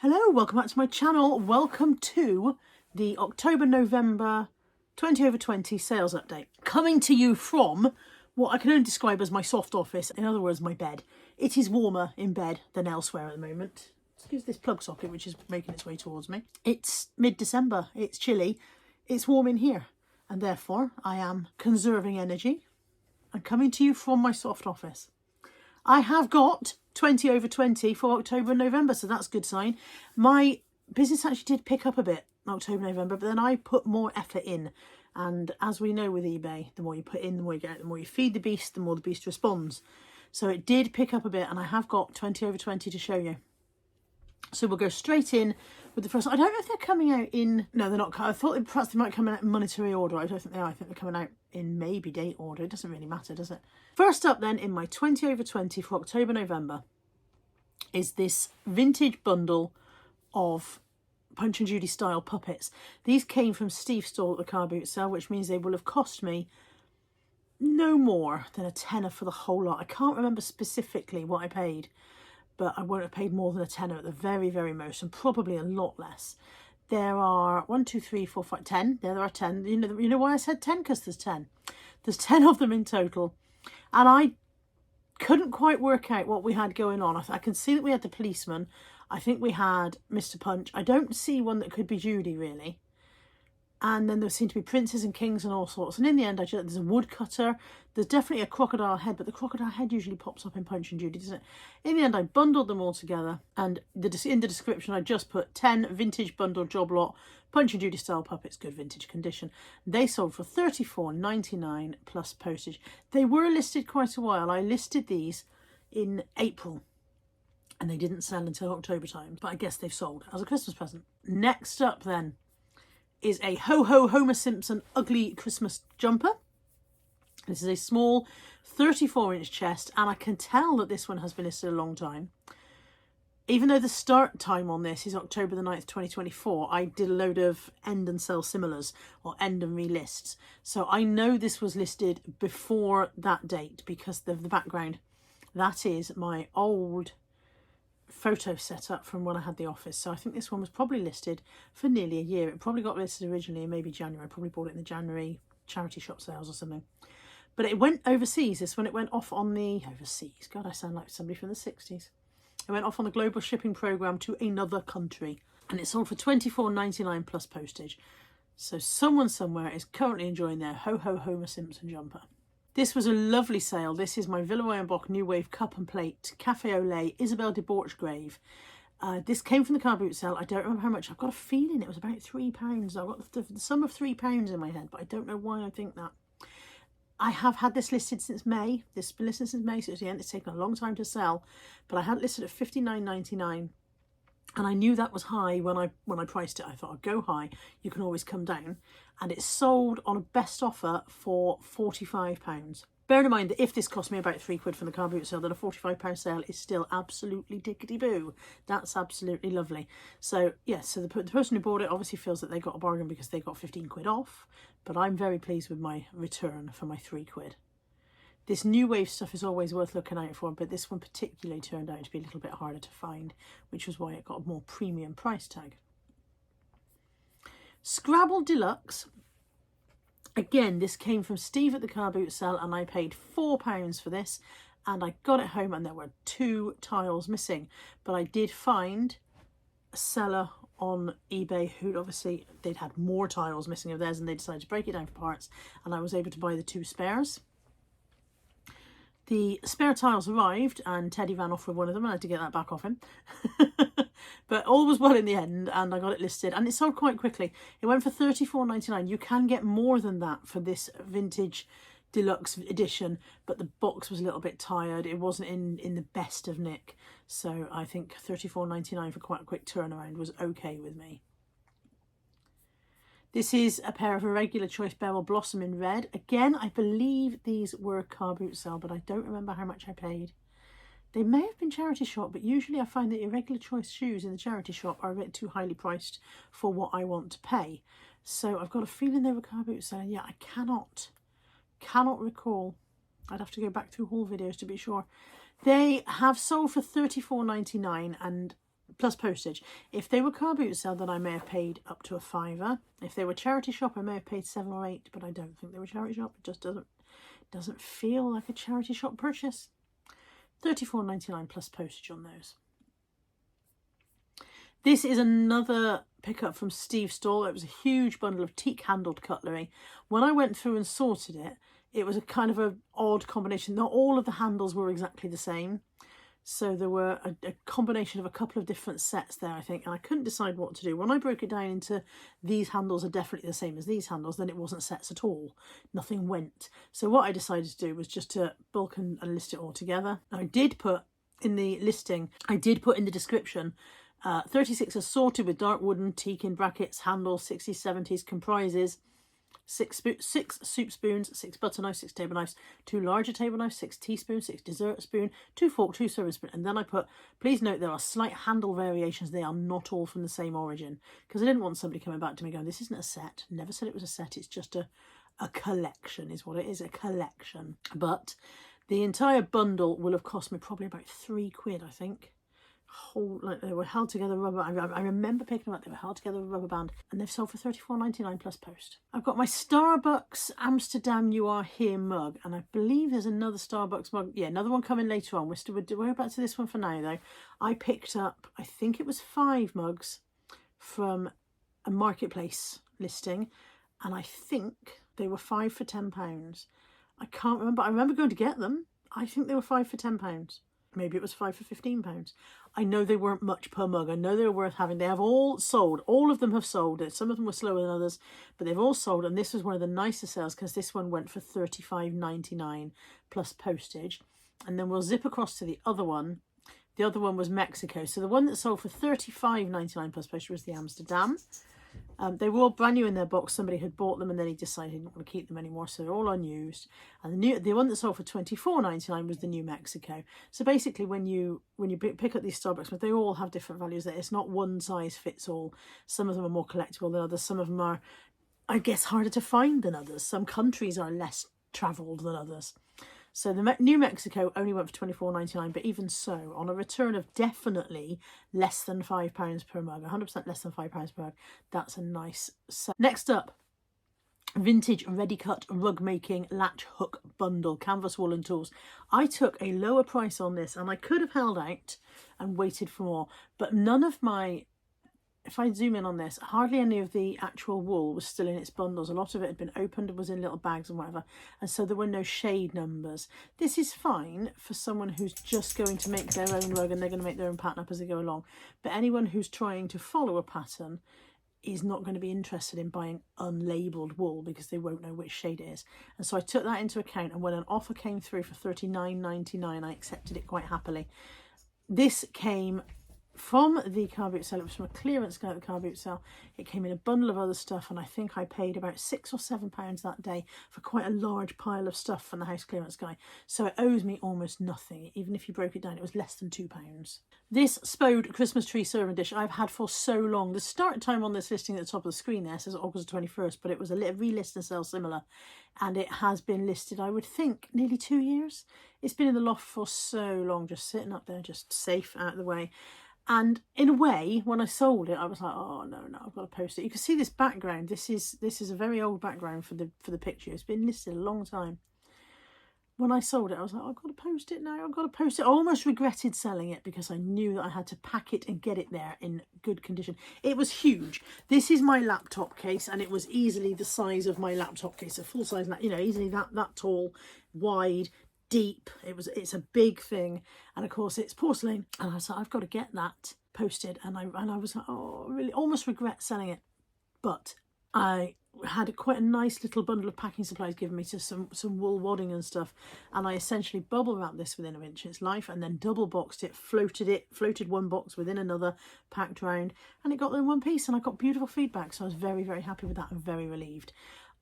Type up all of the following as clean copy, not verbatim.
Hello, welcome back to my channel. Welcome to the October-November 20 over 20 sales update. Coming to you from what I can only describe as my soft office, in other words, my bed. It is warmer in bed than elsewhere at the moment. Excuse this plug socket, which is making its way towards me. It's mid-December, it's chilly, it's warm in here, and therefore I am conserving energy and coming to you from my soft office. I have got 20 over 20 for October and November, so that's a good sign. My business actually did pick up a bit October, November, but then I put more effort in. And as we know with eBay, the more you put in, the more you get. The more you feed the beast, the more the beast responds. So it did pick up a bit, and I have got 20 over 20 to show you. So we'll go straight in with the first. I don't know if they're coming out in... No, they're not. I thought perhaps they might come out in monetary order. I don't think they are. I think they're coming out in maybe date order. It doesn't really matter, does it? First up then, in my 20 over 20 for October, November, is this vintage bundle of Punch and Judy style puppets. These came from Steve's stall at the car boot sale, which means they will have cost me no more than a tenner for the whole lot. I can't remember specifically what I paid, but I won't have paid more than a tenner at the very, very most, and probably a lot less. There are 1, 2, 3, 4, 5, 10. There are 10. You know why I said 10? Because there's 10. There's 10 of them in total. And I couldn't quite work out what we had going on. I can see that we had the policeman. I think we had Mr. Punch. I don't see one that could be Judy, really. And then there seem to be princes and kings and all sorts. And in the end, there's a woodcutter. There's definitely a crocodile head, but the crocodile head usually pops up in Punch and Judy, doesn't it? In the end, I bundled them all together. And in the description, I just put 10 vintage bundle job lot Punch and Judy style puppets, good vintage condition. They sold for $34.99 plus postage. They were listed quite a while. I listed these in April, and they didn't sell until October time. But I guess they've sold as a Christmas present. Next up then is a Ho-Ho Homer Simpson ugly Christmas jumper. This is a small 34-inch chest, and I can tell that this one has been listed a long time. Even though the start time on this is October the 9th, 2024, I did a load of end and sell similars, or end and relists. So I know this was listed before that date because of the background. That is my old photo setup from when I had the office. So I think this one was probably listed for nearly a year. It probably got listed originally in maybe January. I probably bought it in the January charity shop sales or something. But it went overseas. This when it went off on the overseas. God, I sound like somebody from the 60s. It went off on the global shipping program to another country, and it sold for $24.99 plus postage. So someone somewhere is currently enjoying their Ho-Ho Homer Simpson jumper. This was a lovely sale. This is my Villeroy and Bok New Wave cup and plate Cafe au lait Isabel de Borchgrave. This came from the car boot sale. I don't remember how much. I've got a feeling it was about £3. I've got the sum of £3 in my head, but I don't know why I think that. I have had this listed since May. This has been listed since May, so at the end it's taken a long time to sell. But I had it listed at $59.99, and I knew that was high when I priced it. I thought I'd go high. You can always come down, and it sold on a best offer for £45. Bear in mind that if this cost me about £3 from the car boot sale, then a £45 sale is still absolutely tickety-boo. That's absolutely lovely. So, yes, so the person who bought it obviously feels that they got a bargain because they got £15 off, but I'm very pleased with my return for my £3. This New Wave stuff is always worth looking out for, but this one particularly turned out to be a little bit harder to find, which was why it got a more premium price tag. Scrabble Deluxe. Again, this came from Steve at the car boot sale, and I paid £4 for this, and I got it home and there were 2 tiles missing. But I did find a seller on eBay who'd obviously, they'd had more tiles missing of theirs, and they decided to break it down for parts, and I was able to buy the 2 spares. The spare tiles arrived, and Teddy ran off with one of them, and I had to get that back off him. But all was well in the end, and I got it listed, and it sold quite quickly. It went for $34.99. You can get more than that for this vintage deluxe edition, but the box was a little bit tired. It wasn't in the best of nick, so I think $34.99 for quite a quick turnaround was okay with me. This is a pair of Irregular Choice Beryl Blossom in red. Again, I believe these were a car boot sale, but I don't remember how much I paid. They may have been charity shop, but usually I find that Irregular Choice shoes in the charity shop are a bit too highly priced for what I want to pay. So I've got a feeling they were car boot sale. Yeah, I cannot recall. I'd have to go back through haul videos to be sure. They have sold for $34.99, and plus postage. If they were car boot sale, then I may have paid up to a £5. If they were charity shop, I may have paid 7 or 8, but I don't think they were charity shop. It just doesn't feel like a charity shop purchase. $34.99 plus postage on those. This is another pickup from Steve's stall. It was a huge bundle of teak handled cutlery. When I went through and sorted it, it was a kind of an odd combination. Not all of the handles were exactly the same. So there were a combination of a couple of different sets there, I think, and I couldn't decide what to do. When I broke it down into these handles are definitely the same as these handles, then it wasn't sets at all. Nothing went. So what I decided to do was just to bulk and list it all together. I did put in the listing, I did put in the description, 36 assorted with dark wooden teak in brackets, handles, 60s, 70s, comprises 6 soup spoons, 6 butter knives, 6 table knives, 2 larger table knives, 6 teaspoons, 6 dessert spoon, 2 fork, 2 serving spoon. And then I put, please note there are slight handle variations. They are not all from the same origin. Because I didn't want somebody coming back to me going, this isn't a set. Never said it was a set. It's just a collection is what it is, a collection. But the entire bundle will have cost me probably about £3, I think. Whole, like they were held together rubber. I remember picking them up. They were held together with rubber band, and they've sold for $34.99 plus post. I've got my Starbucks Amsterdam You Are Here mug, and I believe there's another Starbucks mug. Yeah, another one coming later on. We're back to this one for now though. I picked up, I think it was 5 mugs from a marketplace listing, and I think they were 5 for £10. I can't remember. I remember going to get them. I think they were 5 for £10. Maybe it was 5 for £15. I know they weren't much per mug. I know they were worth having. They have all sold. All of them have sold. Some of them were slower than others, but they've all sold. And this was one of the nicer sales because this one went for $35.99 plus postage. And then we'll zip across to the other one. The other one was Mexico. So the one that sold for $35.99 plus postage was the Amsterdam. They were all brand new in their box. Somebody had bought them and then he decided he didn't want to keep them anymore, so they're all unused. And the one that sold for $24.99 was the New Mexico. So basically, when you pick up these Starbucks, but they all have different values. There, it's not one size fits all. Some of them are more collectible than others. Some of them are, I guess, harder to find than others. Some countries are less travelled than others. So the New Mexico only went for $24.99, but even so, on a return of definitely less than £5 per mug, 100% less than £5 per mug, that's a nice set. Next up, vintage ready cut rug making latch hook bundle, canvas woolen tools. I took a lower price on this, and I could have held out and waited for more, but none of my, if I zoom in on this, hardly any of the actual wool was still in its bundles. A lot of it had been opened and was in little bags and whatever. And so there were no shade numbers. This is fine for someone who's just going to make their own rug and they're going to make their own pattern up as they go along. But anyone who's trying to follow a pattern is not going to be interested in buying unlabelled wool because they won't know which shade it is. And so I took that into account, and when an offer came through for $39.99, I accepted it quite happily. This came from the car boot sale. It was from a clearance guy at the car boot sale. It came in a bundle of other stuff, and I think I paid about £6 or £7 that day for quite a large pile of stuff from the house clearance guy. So it owes me almost nothing. Even if you broke it down, it was less than £2. This Spode Christmas tree serving dish I've had for so long. The start time on this listing at the top of the screen there says August 21st, but it was a relist and sell similar, and it has been listed, I would think, nearly 2 years. It's been in the loft for so long, just sitting up there, just safe out of the way. And in a way, when I sold it, I was like, oh no, I've got to post it. You can see this background. This is a very old background for the picture. It's been listed a long time. When I sold it, I was like, I've got to post it now. I've got to post it. I almost regretted selling it because I knew that I had to pack it and get it there in good condition. It was huge. This is my laptop case, and it was easily the size of my laptop case, a full size, easily that tall, wide, deep. It's a big thing, and of course it's porcelain, and I was like, I've got to get that posted, and I was like, oh, I really almost regret selling it. But I had quite a nice little bundle of packing supplies given me to some wool wadding and stuff, and I essentially bubble wrapped this within an inch of its life, and then double boxed it, floated one box within another, packed round, and it got there in one piece, and I got beautiful feedback, so I was very, very happy with that and very relieved.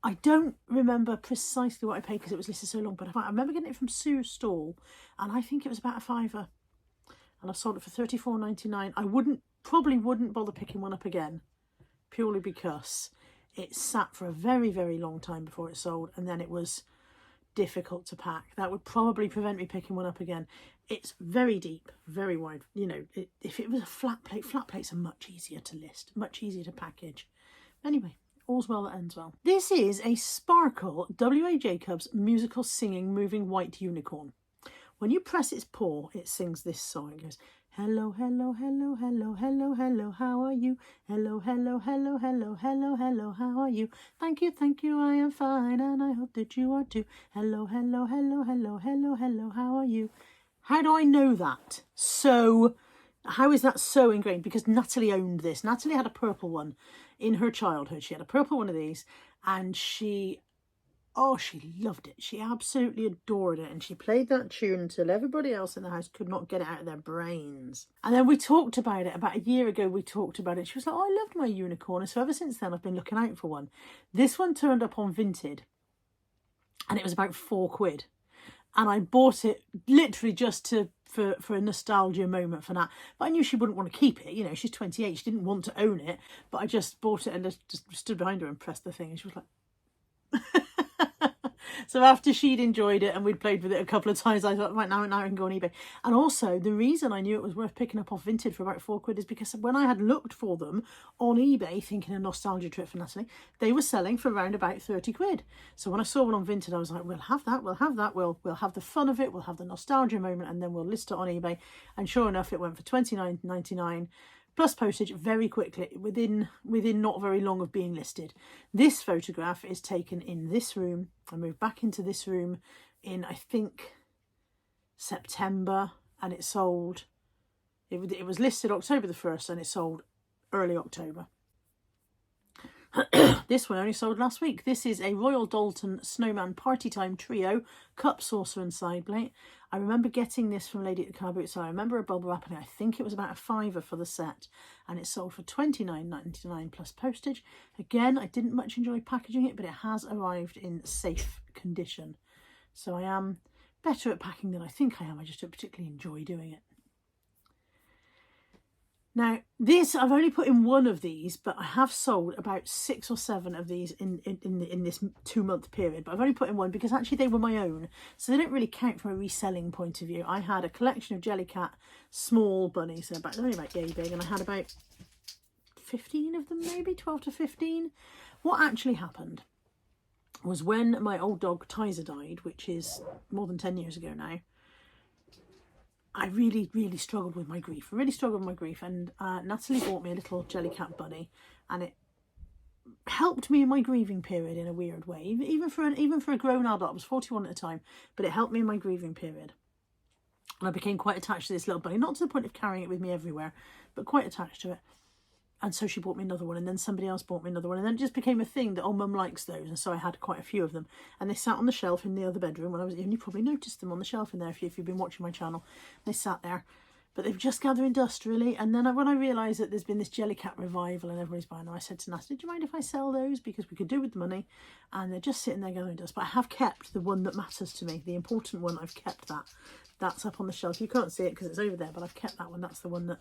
I don't remember precisely what I paid because it was listed so long, but I remember getting it from Sue's stall, and I think it was about £5, and I sold it for $34.99. I probably wouldn't bother picking one up again, purely because it sat for a very, very long time before it sold, and then it was difficult to pack. That would probably prevent me picking one up again. It's very deep, very wide. You know, if it was a flat plates are much easier to list, much easier to package. Anyway, all's well that ends well. This is a Sparkle W.A. Jacobs musical singing moving white unicorn. When you press its paw, it sings this song. It goes, hello, hello, hello, hello, hello, hello, how are you? Hello, hello, hello, hello, hello, hello, how are you? Thank you, I am fine, and I hope that you are too. Hello, hello, hello, hello, hello, hello, how are you? How do I know that? So, how is that so ingrained? Because Natalie owned this. Natalie had a purple one in her childhood. She had a purple one of these, and she loved it. She absolutely adored it. And she played that tune until everybody else in the house could not get it out of their brains. And then we talked about it. About a year ago, we talked about it. She was like, oh, I loved my unicorn. And so ever since then, I've been looking out for one. This one turned up on Vinted. And it was about £4. And I bought it literally just for a nostalgia moment for that. But I knew she wouldn't want to keep it. You know, she's 28. She didn't want to own it. But I just bought it and just stood behind her and pressed the thing. And she was like... So after she'd enjoyed it and we'd played with it a couple of times, I thought, right, now I can go on eBay. And also, the reason I knew it was worth picking up off Vinted for about £4 is because when I had looked for them on eBay, thinking a nostalgia trip for Natalie, they were selling for around about £30. So when I saw one on Vinted, I was like, we'll have that, we'll have that, we'll have the fun of it, we'll have the nostalgia moment, and then we'll list it on eBay. And sure enough, it went for $29.99. Plus postage very quickly, within not very long of being listed. This photograph is taken in this room. I moved back into this room in, I think, September, and it sold. It was listed October the 1st, and it sold early October. This one only sold last week. This is a Royal Dalton Snowman Party Time Trio cup, saucer and side plate. I remember getting this from Lady at the Car Boot, so I remember a bubble wrap, and I think it was about £5 for the set, and it sold for $29.99 plus postage. Again, I didn't much enjoy packaging it, but it has arrived in safe condition. So I am better at packing than I think I am. I just don't particularly enjoy doing it. Now, this, I've only put in one of these, but I have sold about 6 or 7 of these in this 2-month period. But I've only put in one because actually they were my own. So they don't really count from a reselling point of view. I had a collection of Jellycat small bunnies. They're only about yay big. And I had about 15 of them, maybe 12 to 15. What actually happened was when my old dog Tizer died, which is more than 10 years ago now, I really, really struggled with my grief. And Natalie bought me a little Jellycat bunny, and it helped me in my grieving period in a weird way. Even for a grown adult, I was 41 at the time, but it helped me in my grieving period. And I became quite attached to this little bunny, not to the point of carrying it with me everywhere, but quite attached to it. And so she bought me another one, and then somebody else bought me another one, and then it just became a thing that, oh, Mum likes those, and so I had quite a few of them. And they sat on the shelf in the other bedroom when I was in. You probably noticed them on the shelf in there if you've been watching my channel. They sat there, but they've just gathering dust, really. And then when I realised that there's been this Jellycat revival and everybody's buying them, I said to Natalie, do you mind if I sell those? Because we could do with the money. And they're just sitting there gathering dust. But I have kept the one that matters to me, the important one. I've kept that. That's up on the shelf. You can't see it because it's over there, but I've kept that one. That's the one that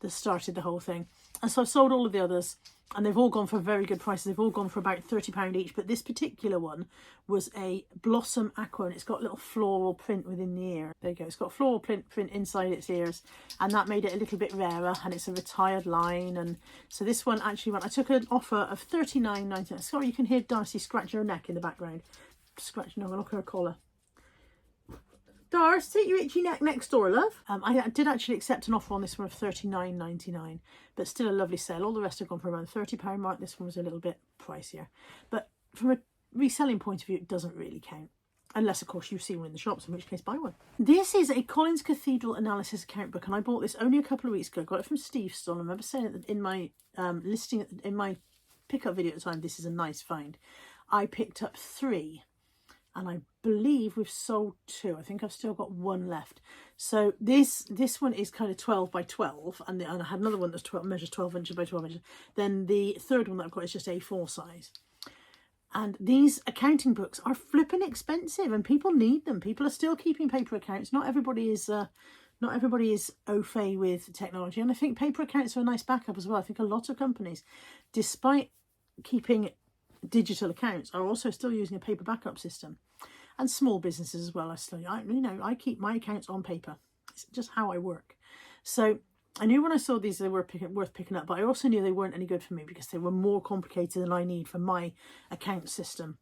started the whole thing. And so I've sold all of the others, and they've all gone for very good prices. They've all gone for about £30 each, but this particular one was a Blossom Aqua, and it's got a little floral print within the ear. There you go. It's got floral print inside its ears, and that made it a little bit rarer, and it's a retired line. And so this one actually went, I took an offer of $39.99. Sorry, you can hear Darcy scratching her neck in the background. Scratching her, look at her collar. Darcy, your itchy neck next door, love. I did actually accept an offer on this one of $39.99, but still a lovely sale. All the rest have gone for around the £30 mark. This one was a little bit pricier. But from a reselling point of view, it doesn't really count. Unless, of course, you see one in the shops, in which case buy one. This is a Collins Cathedral analysis account book, and I bought this only a couple of weeks ago. I got it from Steve's store. I remember saying it in my listing, in my pickup video at the time, this is a nice find. I picked up 3. And I believe we've sold 2. I think I've still got 1 left. So this one is kind of 12 by 12. And I had another one that's measures 12 inches by 12 inches. Then the third one that I've got is just A4 size. And these accounting books are flipping expensive, and people need them. People are still keeping paper accounts. Not everybody is au fait with technology. And I think paper accounts are a nice backup as well. I think a lot of companies, despite keeping digital accounts, are also still using a paper backup system, and small businesses as well. I keep my accounts on paper, It's just how I work. So I knew when I saw these they were worth picking up, but I also knew they weren't any good for me because they were more complicated than I need for my account system.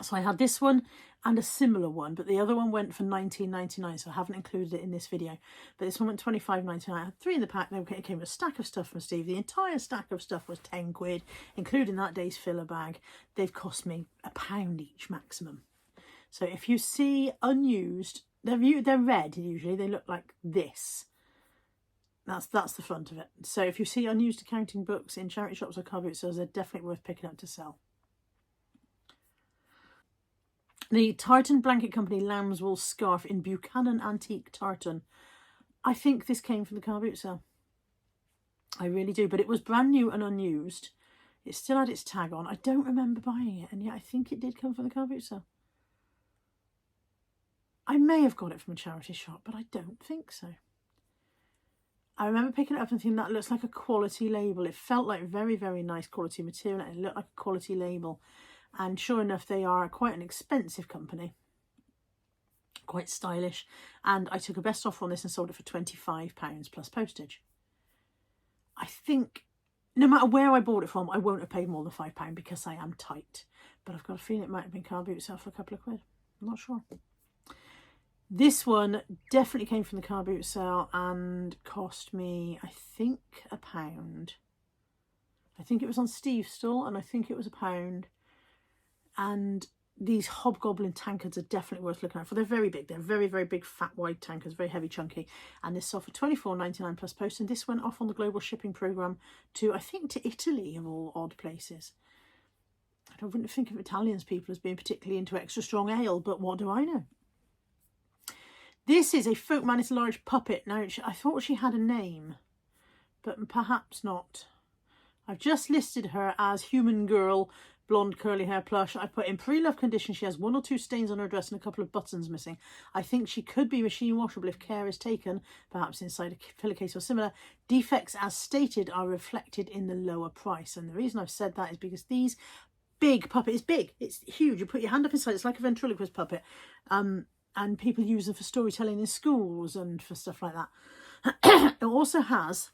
So I had this one and a similar one, but the other one went for $19.99, so I haven't included it in this video. But this one went $25.99. I had 3 in the pack. It came with a stack of stuff from Steve. The entire stack of stuff was 10 quid, including that day's filler bag. They've cost me £1 each maximum. So if you see unused, they're red usually. They look like this. That's the front of it. So if you see unused accounting books in charity shops or car boot sales, they're definitely worth picking up to sell. The Tartan Blanket Company Lamb's Wool Scarf in Buchanan Antique Tartan. I think this came from the car boot sale. I really do, but it was brand new and unused. It still had its tag on. I don't remember buying it, and yet I think it did come from the car boot sale. I may have got it from a charity shop, but I don't think so. I remember picking it up and thinking that looks like a quality label. It felt like very, very nice quality material. It looked like a quality label. And sure enough, they are quite an expensive company. Quite stylish. And I took a best offer on this and sold it for £25 plus postage. I think no matter where I bought it from, I won't have paid more than £5 because I am tight. But I've got a feeling it might have been car boot sale for a couple of quid. I'm not sure. This one definitely came from the car boot sale and cost me, I think, £1. I think it was on Steve's stall and I think it was £1. And these hobgoblin tankards are definitely worth looking out for. They're very big. They're very, very big, fat, wide tankards, very heavy, chunky. And this sold for $24.99 plus post. And this went off on the global shipping program to, I think, to Italy of all odd places. I wouldn't think of Italians people as being particularly into extra strong ale, but what do I know? This is a Folkman. It's a large puppet. Now, I thought she had a name, but perhaps not. I've just listed her as Human Girl, blonde curly hair plush. I put in pre-love condition. She has 1 or 2 stains on her dress and a couple of buttons missing. I think she could be machine washable if care is taken, perhaps inside a filler case or similar. Defects as stated are reflected in the lower price. And the reason I've said that is because these big puppet is big. It's huge. You put your hand up inside. It's like a ventriloquist puppet. And people use them for storytelling in schools and for stuff like that. It also has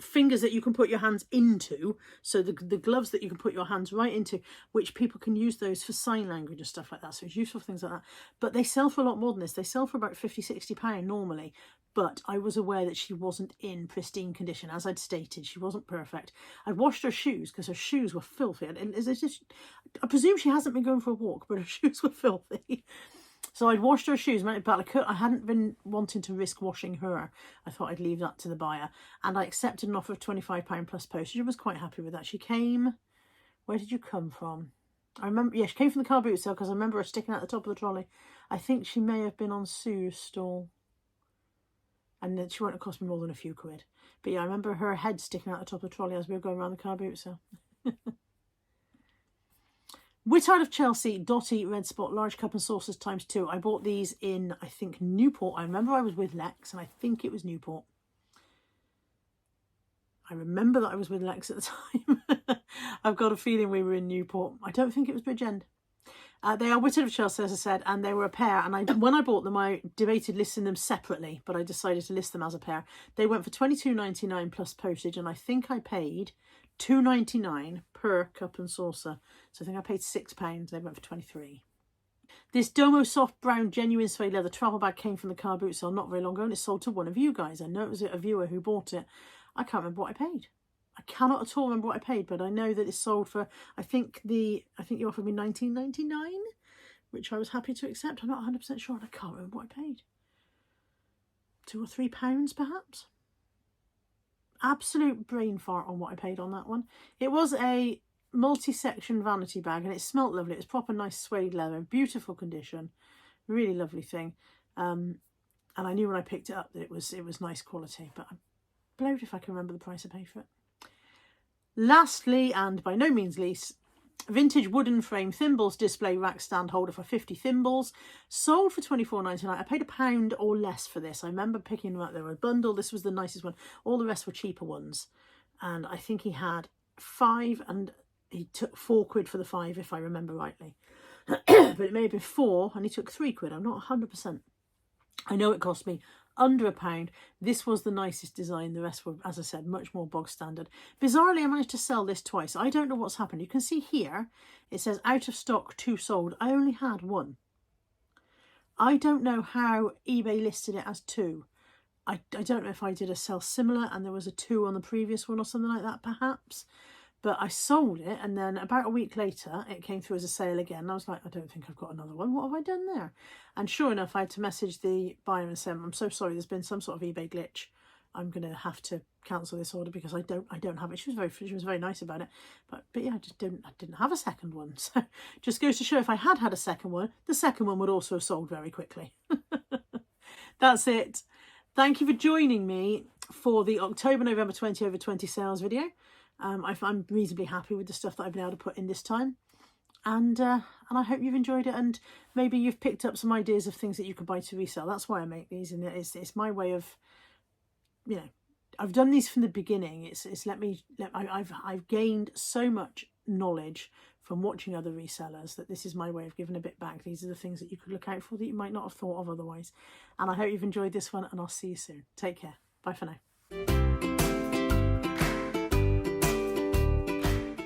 fingers that you can put your hands into, so the gloves that you can put your hands right into, which people can use those for sign language and stuff like that, so it's useful for things like that. But they sell for a lot more than this. They sell for about £50-60 normally, but I was aware that she wasn't in pristine condition. As I'd stated, she wasn't perfect. I'd washed her shoes because her shoes were filthy, and I presume she hasn't been going for a walk, but her shoes were filthy. So I'd washed her shoes, but I hadn't been wanting to risk washing her. I thought I'd leave that to the buyer. And I accepted an offer of £25 plus postage. I was quite happy with that. She came... Where did you come from? I remember... Yeah, she came from the car boot sale because I remember her sticking out the top of the trolley. I think she may have been on Sue's stall. And then she won't have cost me more than a few quid. But yeah, I remember her head sticking out the top of the trolley as we were going around the car boot sale. Wittard of Chelsea, Doty, Red Spot, Large Cup and Saucers ×2. I bought these in, I think, Newport. I remember I was with Lex, and I think it was Newport. I remember that I was with Lex at the time. I've got a feeling we were in Newport. I don't think it was Bridgend. They are Wittard of Chelsea, as I said, and they were a pair. And when I bought them, I debated listing them separately, but I decided to list them as a pair. They went for £22.99 plus postage, and I think I paid £2.99 per cup and saucer. So I think I paid £6. They went for 23. This Domo soft brown genuine suede leather travel bag came from the car boot sale not very long ago, and it sold to one of you guys. I know it was a viewer who bought it. I can't remember what I paid. I cannot at all remember what I paid, but I know that it sold for, I think you offered me $19.99, which I was happy to accept. I'm not 100% sure, and I can't remember what I paid. £2 or £3 perhaps. Absolute brain fart on what I paid on that one. It was a multi-section vanity bag, and it smelt lovely. It was proper nice suede leather, beautiful condition, really lovely thing. And I knew when I picked it up that it was nice quality, but I'm blowed if I can remember the price I paid for it. Lastly, and by no means least, vintage wooden frame thimbles display rack stand holder for 50 thimbles, sold for £24.99. I paid £1 or less for this. I remember picking them up. They were a bundle. This was the nicest one. All the rest were cheaper ones. And I think he had 5, and he took 4 quid for the 5, if I remember rightly. But it may have been 4, and he took 3 quid. I'm not 100%. I know it cost me under £1. This was the nicest design. The rest were, as I said, much more bog standard. Bizarrely, I managed to sell this twice. I don't know what's happened. You can see here, it says out of stock, 2 sold. I only had 1. I don't know how eBay listed it as 2. I don't know if I did a sell similar and there was a 2 on the previous one or something like that, perhaps. But I sold it, and then about a week later, it came through as a sale again. And I was like, I don't think I've got another one. What have I done there? And sure enough, I had to message the buyer and say, I'm so sorry, there's been some sort of eBay glitch. I'm going to have to cancel this order because I don't have it. She was very nice about it. But yeah, I didn't have a second one. So just goes to show, if I had a second one, the second one would also have sold very quickly. That's it. Thank you for joining me for the October, November 20 over 20 sales video. I'm reasonably happy with the stuff that I've been able to put in this time, and I hope you've enjoyed it, and maybe you've picked up some ideas of things that you could buy to resell. That's why I make these, and it's my way of, you know, I've done these from the beginning. I've gained so much knowledge from watching other resellers that this is my way of giving a bit back. These are the things that you could look out for that you might not have thought of otherwise, and I hope you've enjoyed this one, and I'll see you soon. Take care. Bye for now.